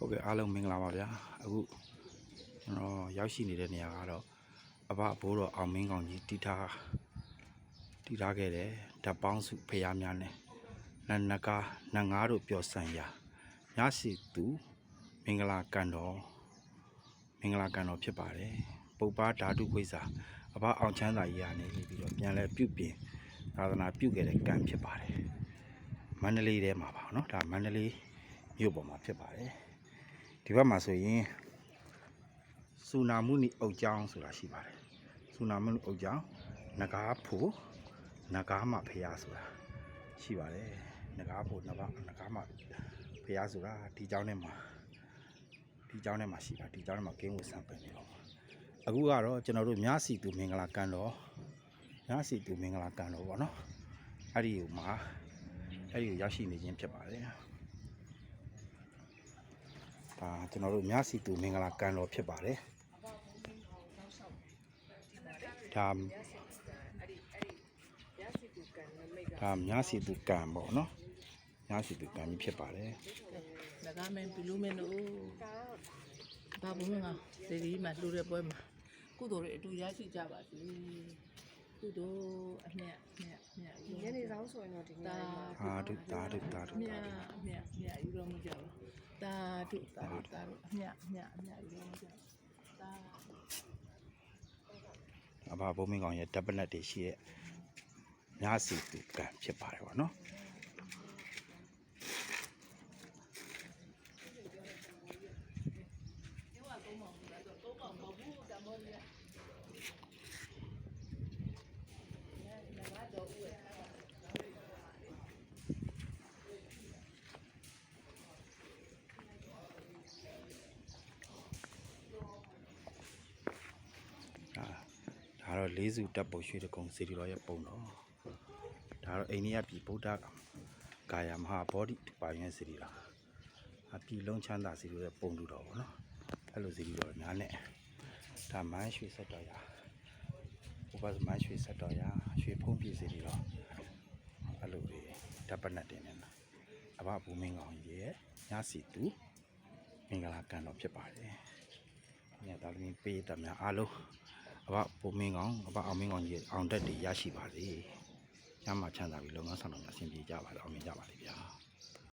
ဟုတ်ကဲ့အားလုံးမင်္ဂလာပါဗျာအခုကျွန်တော်ရောက်ရှိနေတဲ့နေရာကတော့အဘဘိုးတော်အောင်မင်းကောင်ကြီးတည်ထားခဲ့တဲ့ဓာတ်ပေါင်းစုဖရားများနဲ့နတ်ကားနတ်ငါးတို့ပျော်ဆန်ရာညစီသူမင်္ဂလာကန်တော်ဖြစ်ပါတယ်ပုပ္ပဓာတုဝိဇ္ဇာအဘအောင်ချမ်းသာကြီးကနေပြီးတော့ပြန်လဲပြုပြင်သာသနာပြုခဲ့တဲ့ကံဖြစ်ပါတယ်မန္တလေးထဲမှာပါเนาะဒါမန္တလေးမြို့ပေါ်မှာဖြစ်ပါတယ်ဒီဘက်မှာဆိုရင်စူနာမှုနိအုတ်ကျောင်းဆိုတာရှိပါတယ်စူနာမှုနိအုတ်ကျောင်းနဂါးဖို့နဂါးမဖရာဆိုတာရှိပါတယ်နဂါးဖို့နဂါးမဖရာဆိုတာဒီကျောင်းထဲမှာရှိပါဒီကျောင်းထဲမှာကင်းဝတ်ဆံပင်နေတော့အခုကတော့ကျွန်တော်တို့မြစီသူမင်္ဂလာကန်တော်ပေါ့နော်အဲ့ဒီကိုရောက်ရှိနေခြင်းဖြစ်ပါတယ်ဒါကျွန်တော်တို့မြစီသူမင်္ဂလာကန်တော်ဖြစ်ပါတယ်ဒါမြစီသူကံပေါ့နော်မြစီသူကံကြီးဖြစ်ပါတယ်ဒါကမင်းဘီလူမင်းတို့ဘာဘုံငါဒီမှာလှူတဲ့ပွဲမှာကုသိုလ်တွေအတူရရှိကြပါစေကုသိုလ်အမြတ်ဒီညနေဆောင်ဆိုရင်တော့ဒီနေ့ဟာဒုတာမြတ်ယူတော်မူကြပါတာဒုအမြတ်ယူတော်မူကြတာအဘဘုံမင်းကောင်ရဲ့တပ်ပနတ်တွေရှိရဲ့ညစီသူကံဖြစ်ပါတယ်ဗောနော်ဒါတော့လေးစုတပ်ပုံရွှေတကုံစီတီတော်ရဲ့ပုံတော်ဒါတော့အိန္ဒိယပြည်ဗုဒ္ဓကာယမဟာဗောဓိပါရင်စီတီတော်အပြည်လုံးချမ်းသာစီတီရဲ့ပုံတူတော်ပေါ့နော်အဲ့လိုစီတီတော်များနဲ့ဒါမန်းရွှေဆက်တော်ရာဥပမာမန်းရွှေဆက်တော်ရာရွှေဖုံးပြစီတီတော်အဲ့လိုတွေတပ်ပနတ်တင်နေတာအဘဘူမင်းကောင်ကြီးရဲ့ညစီသူမင်္ဂလာကန်တော်ဖြစ်ပါတယ်ညတာသမီးပေးတတ်များအားလုံးအဘပုံမင်းကောင်အဘအောင်မင်းကောင်ကြီးအောင်တက်တွေရရှိပါစေ။ကျမ်းမာချမ်းသာပြီးလုံငန်းဆောင်တော်များအဆင်ပြေကြပါစေအောင်မြင်ကြပါစေဗျာ။